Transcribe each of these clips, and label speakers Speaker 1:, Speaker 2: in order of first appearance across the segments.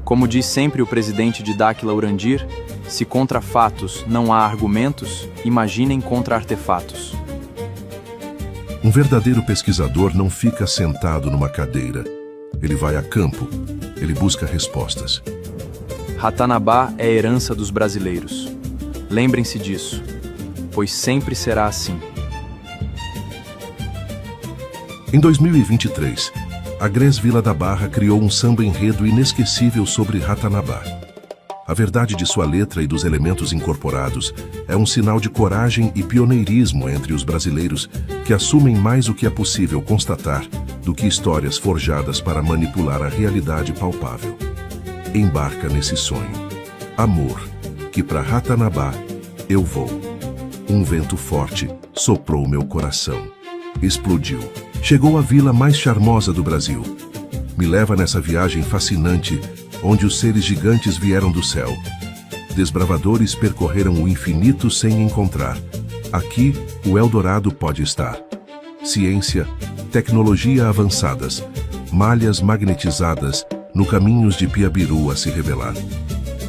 Speaker 1: Como diz sempre o presidente de Dáquila Urandir, se contra fatos não há argumentos, imaginem contra artefatos.
Speaker 2: Um verdadeiro pesquisador não fica sentado numa cadeira. Ele vai a campo, ele busca respostas.
Speaker 1: Ratanabá é a herança dos brasileiros. Lembrem-se disso, pois sempre será assim.
Speaker 2: Em 2023, a Gres Vila da Barra criou um samba-enredo inesquecível sobre Ratanabá. A verdade de sua letra e dos elementos incorporados é um sinal de coragem e pioneirismo entre os brasileiros que assumem mais o que é possível constatar do que histórias forjadas para manipular a realidade palpável. Embarca nesse sonho. Amor, que para Ratanabá eu vou. Um vento forte soprou meu coração. Explodiu. Chegou à vila mais charmosa do Brasil. Me leva nessa viagem fascinante, onde os seres gigantes vieram do céu. Desbravadores percorreram o infinito sem encontrar. Aqui, o Eldorado pode estar. Ciência, tecnologia avançadas, malhas magnetizadas, no caminhos de Piabiru a se revelar.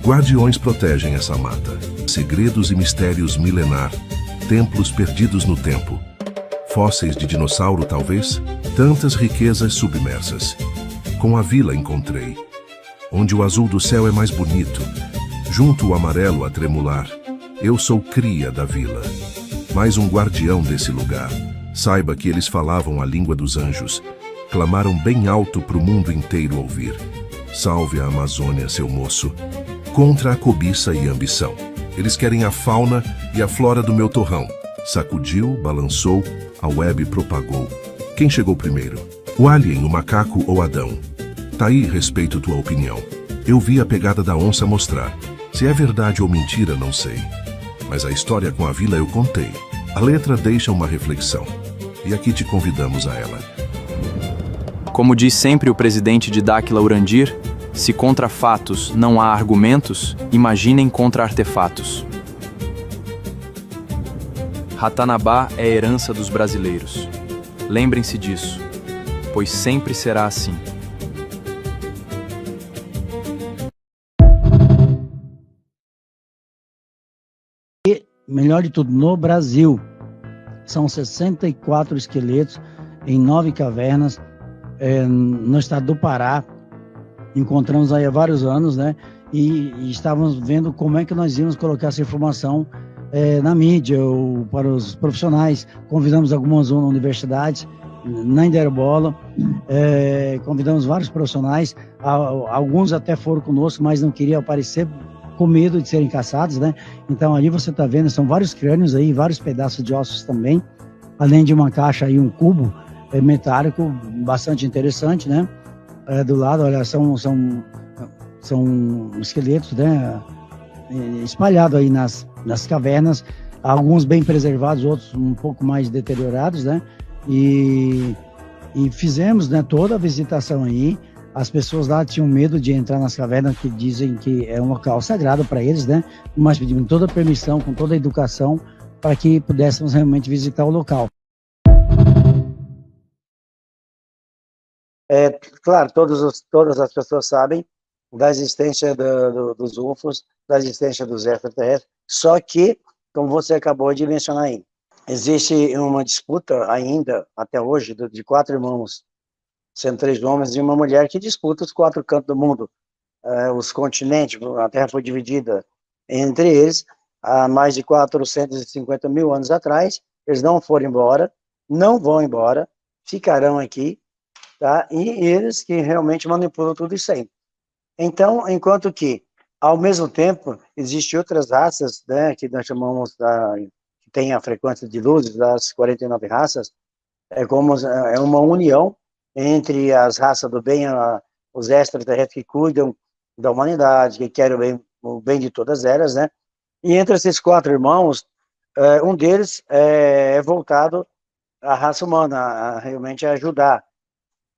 Speaker 2: Guardiões protegem essa mata. Segredos e mistérios milenar. Templos perdidos no tempo. Fósseis de dinossauro, talvez? Tantas riquezas submersas. Com a vila encontrei. Onde o azul do céu é mais bonito, junto o amarelo a tremular. Eu sou cria da vila, mais um guardião desse lugar. Saiba que eles falavam a língua dos anjos, clamaram bem alto pro mundo inteiro ouvir. Salve a Amazônia, seu moço, contra a cobiça e ambição. Eles querem a fauna e a flora do meu torrão. Sacudiu, balançou, a web propagou. Quem chegou primeiro? O alien, o macaco ou Adão? Tá aí, respeito tua opinião. Eu vi a pegada da onça mostrar. Se é verdade ou mentira, não sei. Mas a história com a vila eu contei. A letra deixa uma reflexão. E aqui te convidamos a ela.
Speaker 1: Como diz sempre o presidente de Dáquila Urandir, se contra fatos não há argumentos, imaginem contra artefatos. Ratanabá é a herança dos brasileiros. Lembrem-se disso, pois sempre será assim.
Speaker 3: Melhor de tudo, no Brasil, são 64 esqueletos em 9 cavernas no estado do Pará. Encontramos aí há vários anos, né? E estávamos vendo como é que nós íamos colocar essa informação na mídia ou para os profissionais. Convidamos algumas universidades, na Inderbola, convidamos vários profissionais, alguns até foram conosco, mas não queriam aparecer com medo de serem caçados, né? Então ali você está vendo, são vários crânios aí, vários pedaços de ossos também, além de uma caixa aí, um cubo metálico bastante interessante, né? Do lado, olha, são esqueletos, né? Espalhados aí nas cavernas, alguns bem preservados, outros um pouco mais deteriorados, né? E fizemos, né, toda a visitação aí. As pessoas lá tinham medo de entrar nas cavernas, que dizem que é um local sagrado para eles, né? Mas pedimos toda a permissão, com toda a educação, para que pudéssemos realmente visitar o local. Claro, todas as pessoas sabem da existência dos UFOs, da existência dos extraterrestres, só que, como você acabou de mencionar aí, existe uma disputa ainda, até hoje, de 4 irmãos, sendo 3 homens e uma mulher, que disputa os 4 cantos do mundo. Os continentes, a Terra foi dividida entre eles há mais de 450 mil anos atrás. Eles não foram embora, não vão embora, ficarão aqui, tá? E eles que realmente manipulam tudo isso aí. Então, enquanto que, ao mesmo tempo, existem outras raças, né, que nós chamamos, que tem a frequência de luzes, das 49 raças, é uma união entre as raças do bem, os extraterrestres que cuidam da humanidade, que querem o bem de todas elas, né? E entre esses 4 irmãos, um deles é voltado à raça humana, realmente ajudar.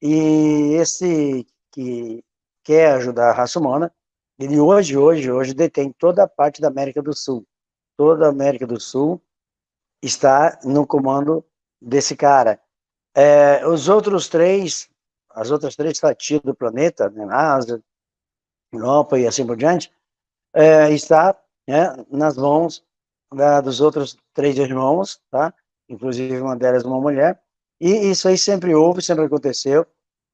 Speaker 3: E esse que quer ajudar a raça humana, ele hoje detém toda a parte da América do Sul. Toda a América do Sul está no comando desse cara. As outras 3 fatias do planeta, né, Ásia, Europa e assim por diante, está, né, nas mãos dos outros 3 irmãos, tá? Inclusive uma delas uma mulher, e isso aí sempre houve, sempre aconteceu.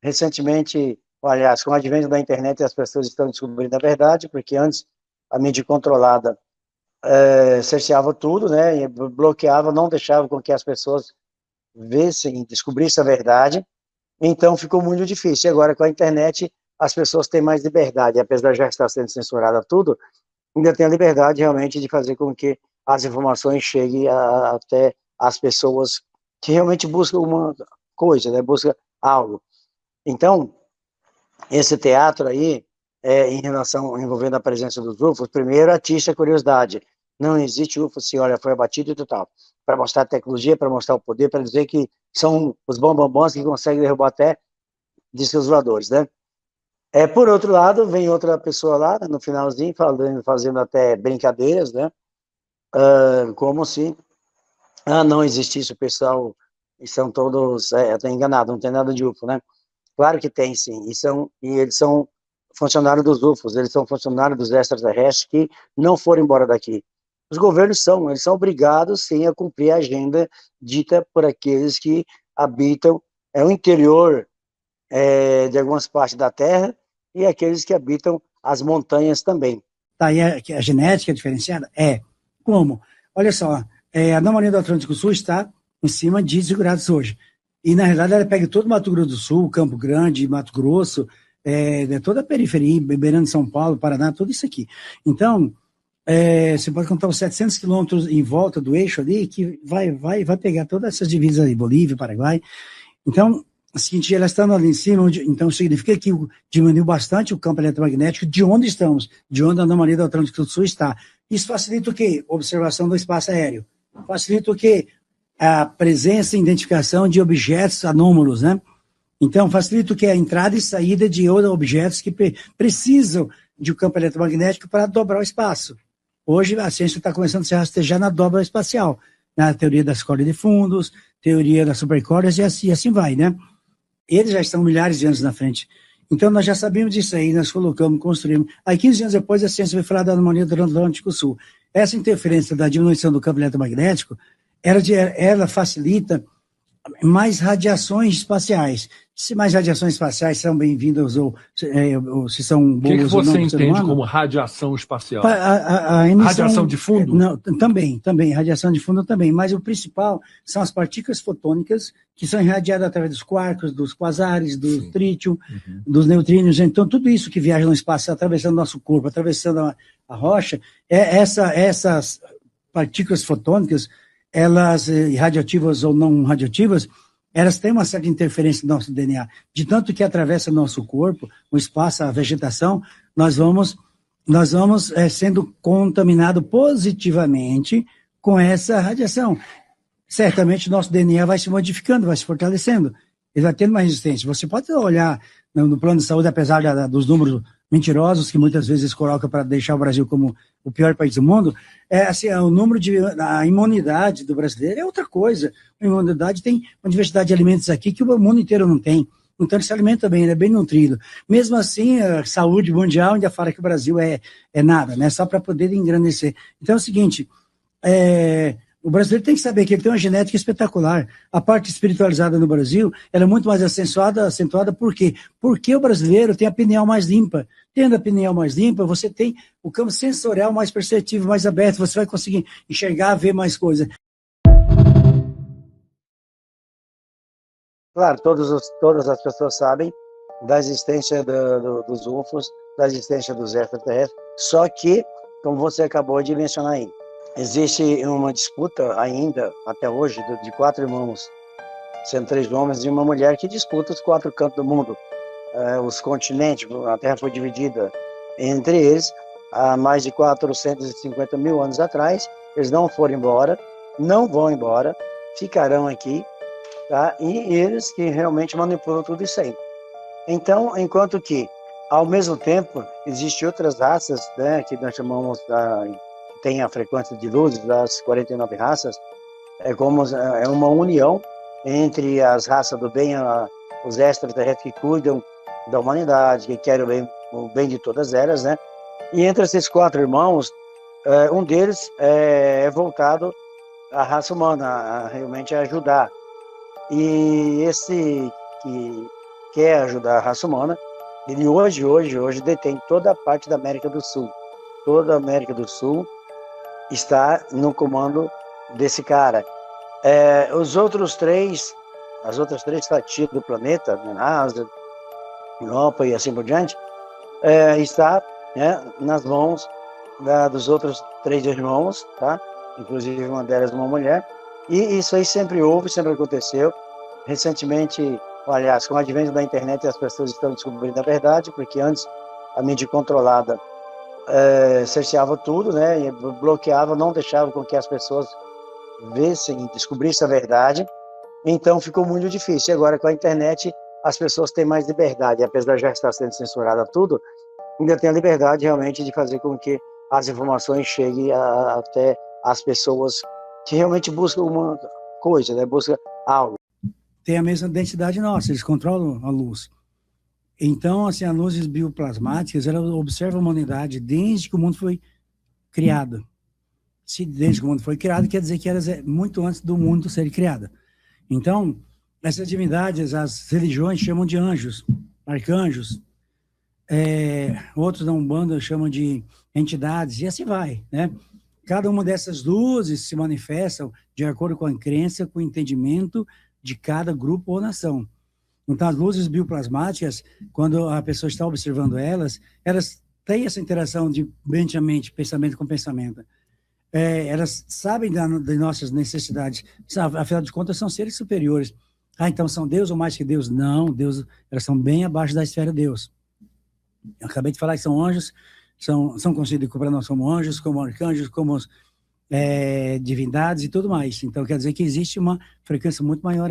Speaker 3: Recentemente, aliás, com o advento da internet, as pessoas estão descobrindo a verdade, porque antes a mídia controlada cerceava tudo, né, e bloqueava, não deixava com que as pessoas vissem, descobrissem a verdade, então ficou muito difícil. E agora, com a internet, as pessoas têm mais liberdade, apesar de já estar sendo censurada tudo, ainda tem a liberdade realmente de fazer com que as informações cheguem até as pessoas que realmente buscam uma coisa, né, buscam algo. Então, esse teatro aí, em relação, envolvendo a presença dos UFOs, primeiro atiça a curiosidade. Não existe UFO se, olha, foi abatido e tal. Para mostrar a tecnologia, para mostrar o poder, para dizer que são os bambambãs que conseguem derrubar até discos voadores, né? Por outro lado, vem outra pessoa lá, no finalzinho, fazendo até brincadeiras, né? Como se não existisse o pessoal, e são todos, estou enganado, não tem nada de UFO, né? Claro que tem, sim, e eles são funcionários dos UFOs, eles são funcionários dos extraterrestres que não foram embora daqui. Os governos eles são obrigados, sim, a cumprir a agenda dita por aqueles que habitam o interior de algumas partes da Terra e aqueles que habitam as montanhas também.
Speaker 4: Tá aí a genética diferenciada? Como? Olha só, a anomalia do Atlântico Sul está em cima de Desfigurados hoje. E, na realidade, ela pega todo o Mato Grosso do Sul, Campo Grande, Mato Grosso, toda a periferia, beirando São Paulo, Paraná, tudo isso aqui. Então, você pode contar os 700 quilômetros em volta do eixo ali, que vai pegar todas essas divisas aí, Bolívia, Paraguai. Então, é o seguinte, ela estando ali em cima, então significa que diminuiu bastante o campo eletromagnético de onde estamos, de onde a anomalia do Atlântico do Sul está. Isso facilita o quê? Observação do espaço aéreo. Facilita o quê? A presença e identificação de objetos anômalos, né? Então, facilita o que? A entrada e saída de outros objetos que precisam de um campo eletromagnético para dobrar o espaço. Hoje, a ciência está começando a se rastejar na dobra espacial, na teoria das cordas de fundos, teoria das supercordas, e assim vai, né? Eles já estão milhares de anos na frente. Então, nós já sabíamos disso aí, nós colocamos, construímos. Aí, 15 anos depois, a ciência vai falar da anomalia do Atlântico Sul. Essa interferência da diminuição do campo eletromagnético, ela facilita mais radiações espaciais. Se mais radiações espaciais são bem-vindas ou se são boas ou não.
Speaker 5: O que você entende como radiação espacial?
Speaker 4: Emissão,
Speaker 5: radiação de fundo?
Speaker 4: Não, também, radiação de fundo também, mas o principal são as partículas fotônicas que são irradiadas através dos quarks, dos quasares, do trítio, dos neutrinos. Então, tudo isso que viaja no espaço, atravessando o nosso corpo, atravessando a rocha, essas partículas fotônicas, elas, radioativas ou não radioativas, elas têm uma certa interferência no nosso DNA, de tanto que atravessa o nosso corpo, o espaço, a vegetação, nós vamos sendo contaminados positivamente com essa radiação. Certamente o nosso DNA vai se modificando, vai se fortalecendo, ele vai tendo mais resistência. Você pode olhar no plano de saúde, apesar dos números mentirosos que muitas vezes colocam para deixar o Brasil como o pior país do mundo, o número a imunidade do brasileiro é outra coisa. A imunidade tem uma diversidade de alimentos aqui que o mundo inteiro não tem. Então ele se alimenta bem, ele é bem nutrido. Mesmo assim, a saúde mundial ainda fala que o Brasil é nada, né? Só para poder engrandecer. Então é o seguinte, o brasileiro tem que saber que ele tem uma genética espetacular. A parte espiritualizada no Brasil, ela é muito mais acentuada por quê? Porque o brasileiro tem a pineal mais limpa. Tendo a pineal mais limpa, você tem o campo sensorial mais perceptivo, mais aberto, você vai conseguir enxergar, ver mais coisas.
Speaker 3: Claro, todas as pessoas sabem da existência dos UFOs, da existência dos extraterrestres, só que, como você acabou de mencionar aí, existe uma disputa ainda, até hoje, de 4 irmãos, sendo 3 homens e uma mulher, que disputa os 4 cantos do mundo. Os continentes, a Terra foi dividida entre eles há mais de 450 mil anos atrás. Eles não foram embora, não vão embora, ficarão aqui, tá? E eles que realmente manipulam tudo isso aí. Então, enquanto que, ao mesmo tempo, existem outras raças, né, que nós chamamos tem a frequência de luz das 49 raças, é uma união entre as raças do bem, os extraterrestres que cuidam da humanidade, que querem o bem o bem de todas elas, né? E entre esses 4 irmãos, um deles é voltado à raça humana, a realmente ajudar. E esse que quer ajudar a raça humana, ele hoje detém toda a parte da América do Sul. Toda a América do Sul está no comando desse cara. As outras 3 fatias do planeta, na Ásia, Europa e assim por diante, está, né, nas mãos dos outros 3 irmãos, tá? Inclusive uma delas uma mulher. E isso aí sempre houve, sempre aconteceu. Recentemente, aliás, com o advento da internet, as pessoas estão descobrindo a verdade, porque antes a mídia controlada cerceava tudo, né? E bloqueava, não deixava com que as pessoas vissem e descobrissem a verdade. Então ficou muito difícil. E agora com a internet as pessoas têm mais liberdade, apesar de já estar sendo censurada tudo, ainda tem a liberdade realmente de fazer com que as informações cheguem até as pessoas que realmente buscam uma coisa, né? Buscam algo.
Speaker 4: Tem a mesma densidade nossa, eles controlam a luz. Então, assim, as luzes bioplasmáticas, ela observa a humanidade desde que o mundo foi criado. Se desde que o mundo foi criado, quer dizer que era muito antes do mundo ser criado. Então, essas divindades, as religiões chamam de anjos, arcanjos, outros da Umbanda chamam de entidades, e assim vai, né? Cada uma dessas luzes se manifestam de acordo com a crença, com o entendimento de cada grupo ou nação. Então, as luzes bioplasmáticas, quando a pessoa está observando elas têm essa interação de mente a mente, pensamento com pensamento. Elas sabem das nossas necessidades. Afinal de contas, são seres superiores. Então são Deus ou mais que Deus? Não, Deus, elas são bem abaixo da esfera de Deus. Eu acabei de falar que são anjos, são conhecidos para nós como anjos, como arcanjos, como divindades e tudo mais. Então quer dizer que existe uma frequência muito maior